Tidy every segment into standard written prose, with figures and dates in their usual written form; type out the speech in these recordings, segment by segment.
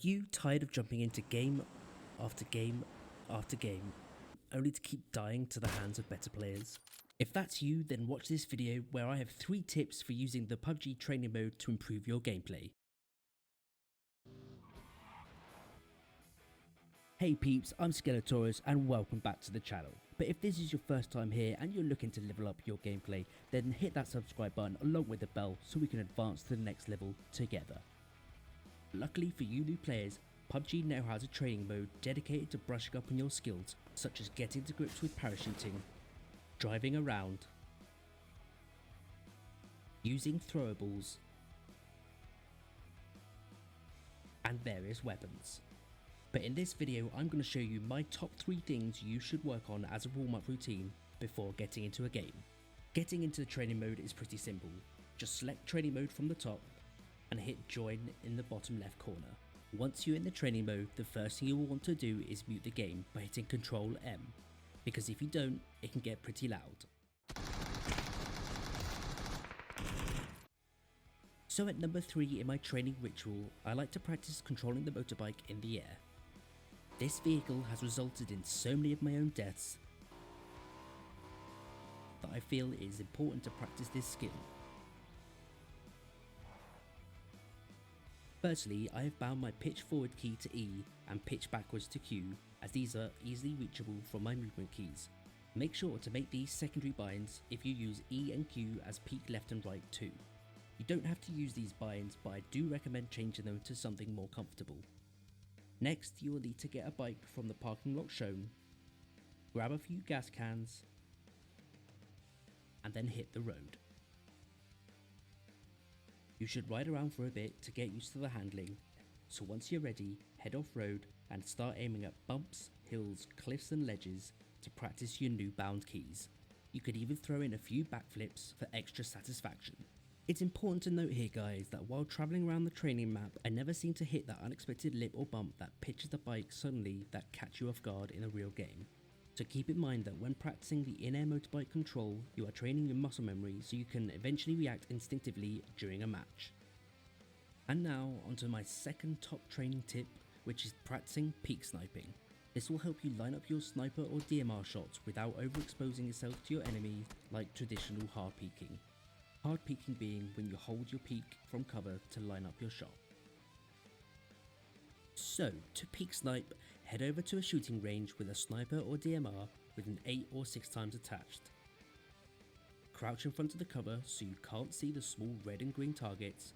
you tired of jumping into game after game after game, only to keep dying to the hands of better players? If that's you, then watch this video where I have 3 tips for using the PUBG Training Mode to improve your gameplay. Hey peeps, I'm Skeletorus and welcome back to the channel. But if this is your first time here and you're looking to level up your gameplay, then hit that subscribe button along with the bell so we can advance to the next level together. Luckily for you new players, PUBG now has a training mode dedicated to brushing up on your skills, such as getting to grips with parachuting, driving around, using throwables, and various weapons. But in this video I'm going to show you my top 3 things you should work on as a warm-up routine before getting into a game. Getting into the training mode is pretty simple. Just select training mode from the top and hit join in the bottom left corner. Once you're in the training mode, the first thing you will want to do is mute the game by hitting Ctrl M, because if you don't, it can get pretty loud. So at number 3 in my training ritual, I like to practice controlling the motorbike in the air. This vehicle has resulted in so many of my own deaths that I feel it is important to practice this skill. Firstly, I have bound my pitch forward key to E and pitch backwards to Q, as these are easily reachable from my movement keys. Make sure to make these secondary binds if you use E and Q as peak left and right too. You don't have to use these binds, but I do recommend changing them to something more comfortable. Next, you will need to get a bike from the parking lot shown, grab a few gas cans, and then hit the road. You should ride around for a bit to get used to the handling, so once you're ready, head off road and start aiming at bumps, hills, cliffs and ledges to practice your new bound keys. You could even throw in a few backflips for extra satisfaction. It's important to note here guys that while travelling around the training map, I never seem to hit that unexpected lip or bump that pitches the bike suddenly that catch you off guard in a real game. So keep in mind that when practicing the in-air motorbike control, you are training your muscle memory so you can eventually react instinctively during a match. And now onto my second top training tip, which is practicing peek sniping. This will help you line up your sniper or DMR shots without overexposing yourself to your enemy like traditional hard peeking. Hard peeking being when you hold your peek from cover to line up your shot. So, to peek snipe, head over to a shooting range with a sniper or DMR with an 8 or 6 times attached. Crouch in front of the cover so you can't see the small red and green targets.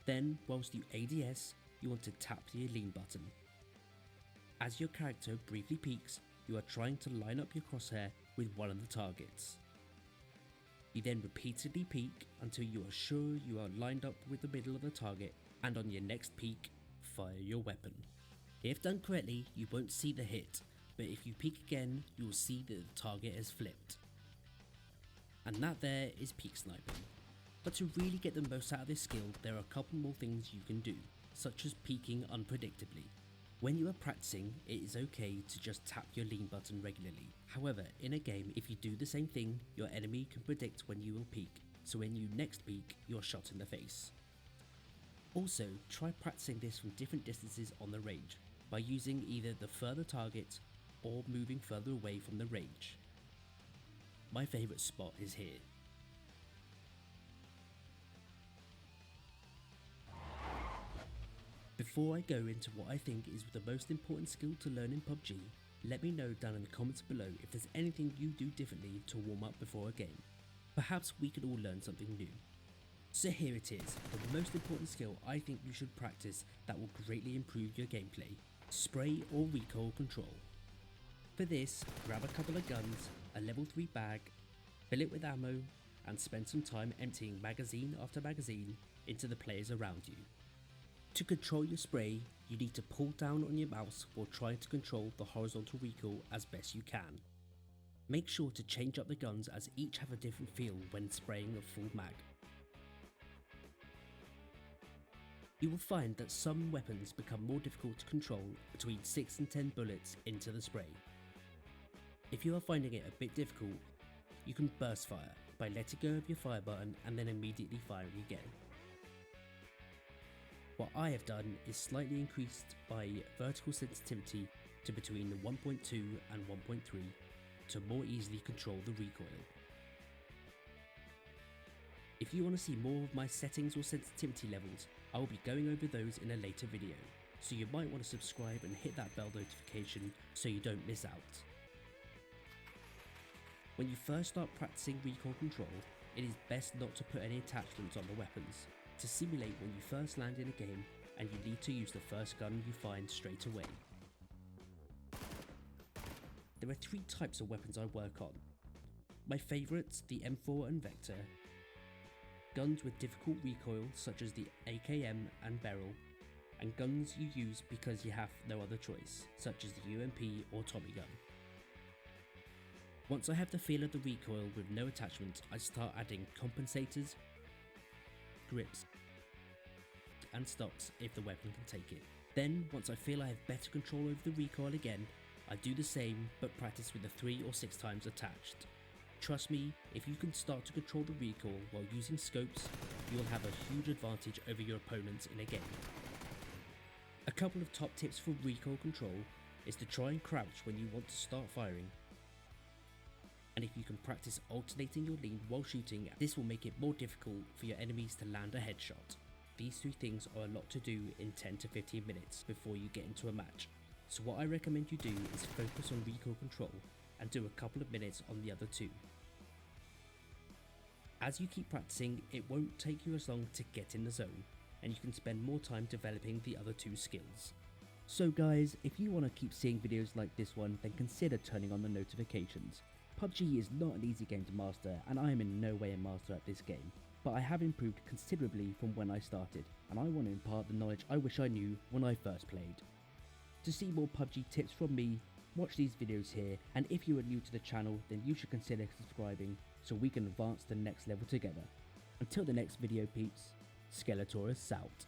Then, whilst you ADS, you want to tap the lean button. As your character briefly peeks, you are trying to line up your crosshair with one of the targets. You then repeatedly peek until you are sure you are lined up with the middle of the target, and on your next peek, fire your weapon. If done correctly, you won't see the hit, but if you peek again, you will see that the target has flipped. And that there is peek sniping. But to really get the most out of this skill, there are a couple more things you can do, such as peeking unpredictably. When you are practicing, it is okay to just tap your lean button regularly. However, in a game, if you do the same thing, your enemy can predict when you will peek, so when you next peek, you are shot in the face. Also, try practicing this from different distances on the range, by using either the further target or moving further away from the range. My favourite spot is here. Before I go into what I think is the most important skill to learn in PUBG, let me know down in the comments below if there's anything you do differently to warm up before a game. Perhaps we could all learn something new. So here it is, the most important skill I think you should practice that will greatly improve your gameplay: spray or recoil control. For this, grab a couple of guns, a level 3 bag, fill it with ammo, and spend some time emptying magazine after magazine into the players around you. To control your spray, you need to pull down on your mouse while trying to control the horizontal recoil as best you can. Make sure to change up the guns as each have a different feel when spraying a full mag. You will find that some weapons become more difficult to control between 6 and 10 bullets into the spray. If you are finding it a bit difficult, you can burst fire by letting go of your fire button and then immediately firing again. What I have done is slightly increased my vertical sensitivity to between 1.2 and 1.3 to more easily control the recoil. If you want to see more of my settings or sensitivity levels, I will be going over those in a later video, so you might want to subscribe and hit that bell notification so you don't miss out. When you first start practicing recoil control, it is best not to put any attachments on the weapons, to simulate when you first land in a game and you need to use the first gun you find straight away. There are 3 types of weapons I work on. My favourites, the M4 and Vector, guns with difficult recoil such as the AKM and Beryl, and guns you use because you have no other choice, such as the UMP or Tommy gun. Once I have the feel of the recoil with no attachment, I start adding compensators, grips, and stocks if the weapon can take it. Then, once I feel I have better control over the recoil again, I do the same but practice with the 3 or 6 times attached. Trust me, if you can start to control the recoil while using scopes, you will have a huge advantage over your opponents in a game. A couple of top tips for recoil control is to try and crouch when you want to start firing. And if you can practice alternating your lean while shooting, this will make it more difficult for your enemies to land a headshot. These 2 things are a lot to do in 10 to 15 minutes before you get into a match. So what I recommend you do is focus on recoil control and do a couple of minutes on the other 2. As you keep practicing, it won't take you as long to get in the zone, and you can spend more time developing the other 2 skills. So guys, if you want to keep seeing videos like this one, then consider turning on the notifications. PUBG is not an easy game to master, and I am in no way a master at this game, but I have improved considerably from when I started, and I want to impart the knowledge I wish I knew when I first played. To see more PUBG tips from me, watch these videos here, and if you are new to the channel, then you should consider subscribing so we can advance to the next level together. Until the next video peeps, Skeletorus out.